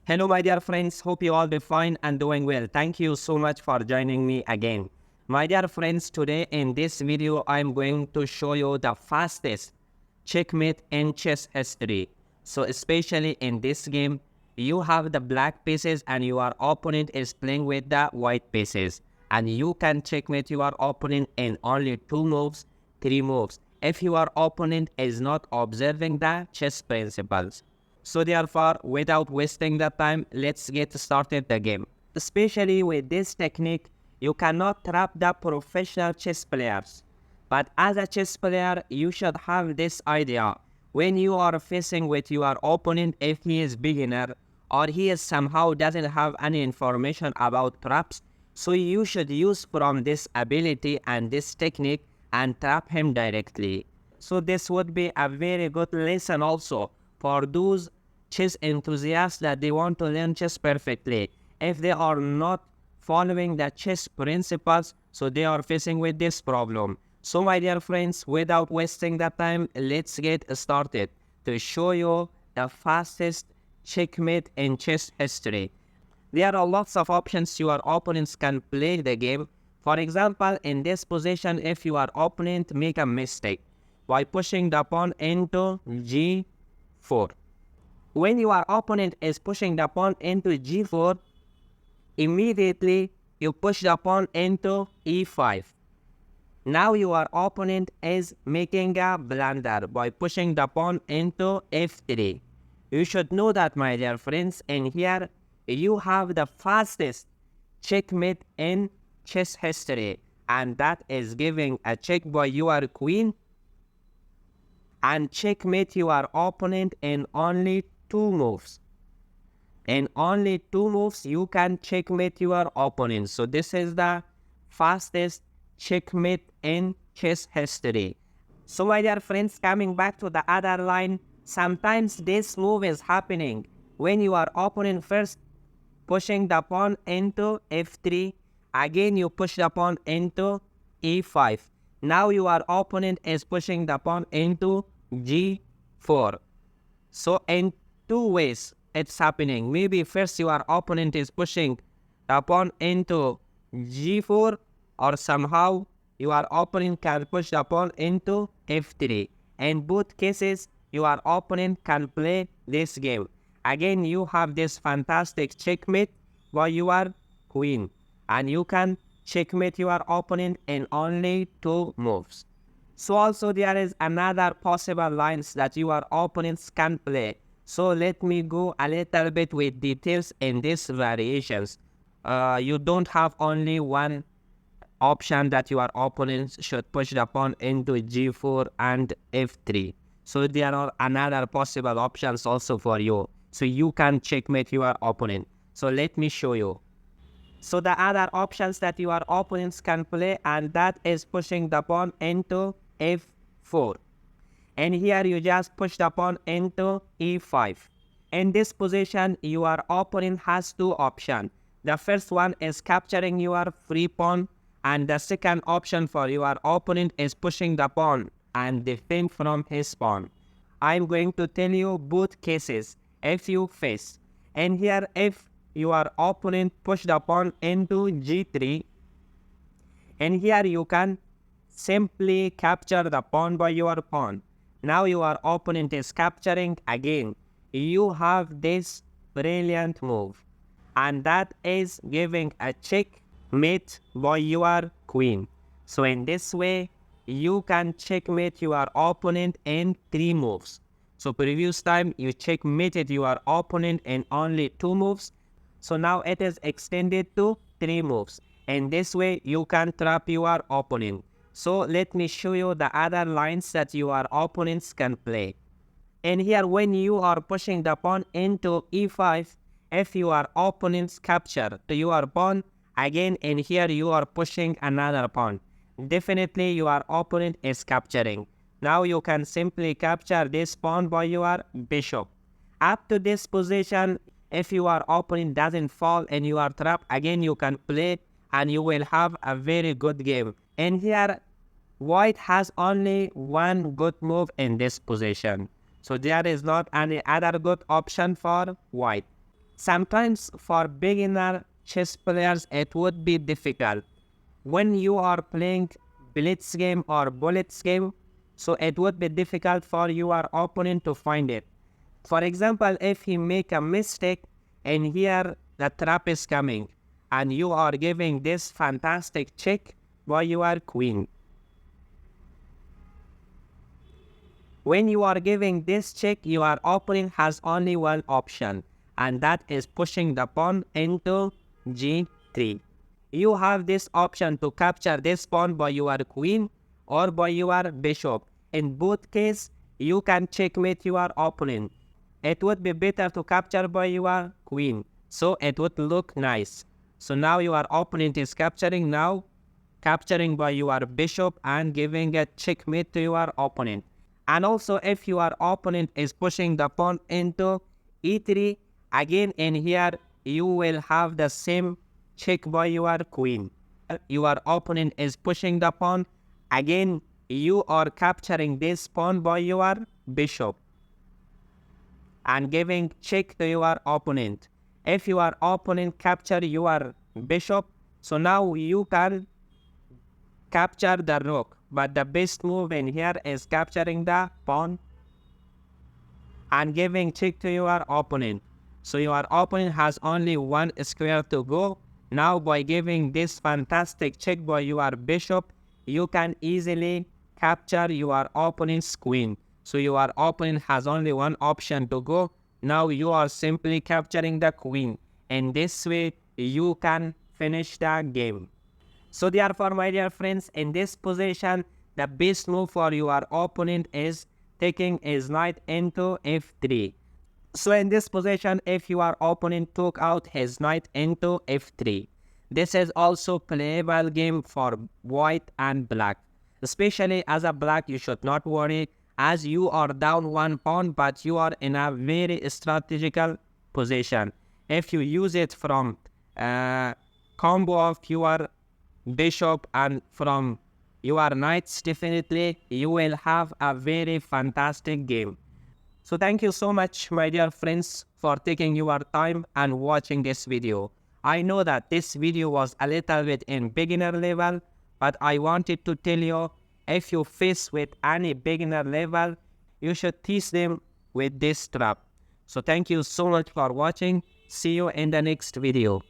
Hello, my dear friends. Hope you all be fine and doing well. Thank you so much for joining me again. My dear friends, today in this video, I'm going to show you the fastest checkmate in chess history. So especially in this game, you have the black pieces and your opponent is playing with the white pieces. And you can checkmate your opponent in only 2 moves, 3 moves, if your opponent is not observing the chess principles. So therefore, without wasting the time, let's get started the game. Especially with this technique, you cannot trap the professional chess players. But as a chess player, you should have this idea. When you are facing with your opponent, if he is beginner or he is somehow doesn't have any information about traps, so you should use from this ability and this technique and trap him directly. So this would be a very good lesson also for those chess enthusiasts that they want to learn chess perfectly. If they are not following the chess principles, so they are facing with this problem. So my dear friends, without wasting the time, let's get started to show you the fastest checkmate in chess history. There are lots of options your opponents can play the game. For example, in this position, if your opponent make a mistake by pushing the pawn into g4. When your opponent is pushing the pawn into g4, immediately you push the pawn into e5. Now your opponent is making a blunder by pushing the pawn into f3. You should know that, my dear friends, and here you have the fastest checkmate in chess history, and that is giving a check by your queen and checkmate your opponent in only 2 moves. In only 2 moves, you can checkmate your opponent. So this is the fastest checkmate in chess history. So my dear friends, coming back to the other line, sometimes this move is happening when your opponent first pushing the pawn into f3. Again, you push the pawn into e5. Now your opponent is pushing the pawn into g4. So in 2 ways it's happening. Maybe first your opponent is pushing the pawn into g4, or somehow your opponent can push the pawn into f3. In both cases, your opponent can play this game. Again, you have this fantastic checkmate by your queen, and you can checkmate your opponent in only 2 moves. So also there is another possible lines that your opponents can play. So let me go a little bit with details in these variations. You don't have only one option that your opponents should push the pawn into g4 and f3. So there are another possible options also for you. So you can checkmate your opponent. So let me show you. So the other options that your opponents can play, and that is pushing the pawn into f4. And here you just push the pawn into e5. In this position, your opponent has 2 options. The first one is capturing your free pawn, and the second option for your opponent is pushing the pawn and defend from his pawn. I'm going to tell you both cases if you face. And here, if your opponent push the pawn into g3, and here you can simply capture the pawn by your pawn. Now your opponent is capturing again. You have this brilliant move, and that is giving a checkmate by your queen. So in this way, you can checkmate your opponent in 3 moves. So previous time you checkmated your opponent in only 2 moves. So now it is extended to 3 moves. In this way, you can trap your opponent. So let me show you the other lines that your opponents can play. And here, when you are pushing the pawn into e5, if your opponents capture to your pawn, again in here you are pushing another pawn. Definitely your opponent is capturing. Now you can simply capture this pawn by your bishop. Up to this position, if your opponent doesn't fall in your trap, again you can play and you will have a very good game. And here, white has only one good move in this position. So there is not any other good option for white. Sometimes for beginner chess players it would be difficult. When you are playing blitz game or bullets game, so it would be difficult for your opponent to find it. For example, if he make a mistake and here the trap is coming and you are giving this fantastic check by your queen. When you are giving this check, your opponent has only one option, and that is pushing the pawn into g3. You have this option to capture this pawn by your queen or by your bishop. In both cases, you can checkmate your opponent. It would be better to capture by your queen, so it would look nice. So now your opponent is capturing by your bishop and giving a checkmate to your opponent. And also if your opponent is pushing the pawn into e3, again in here you will have the same check by your queen. Your opponent is pushing the pawn, again you are capturing this pawn by your bishop and giving check to your opponent. If your opponent capture your bishop, so now you can capture the rook, but the best move in here is capturing the pawn and giving check to your opponent. So your opponent has only one square to go. Now by giving this fantastic check by your bishop, you can easily capture your opponent's queen. So your opponent has only one option to go. Now you are simply capturing the queen. In this way, you can finish the game. So therefore, my dear friends, in this position, the best move for your opponent is taking his knight into f3. So in this position, if your opponent took out his knight into f3, this is also playable game for white and black. Especially as a black, you should not worry as you are down one pawn, but you are in a very strategical position. If you use it from combo of your bishop and from your knights, definitely you will have a very fantastic game. So thank you so much, my dear friends, for taking your time and watching this video. I know that this video was a little bit in beginner level, but I wanted to tell you, if you face with any beginner level, you should teach them with this trap. So thank you so much for watching. See you in the next video.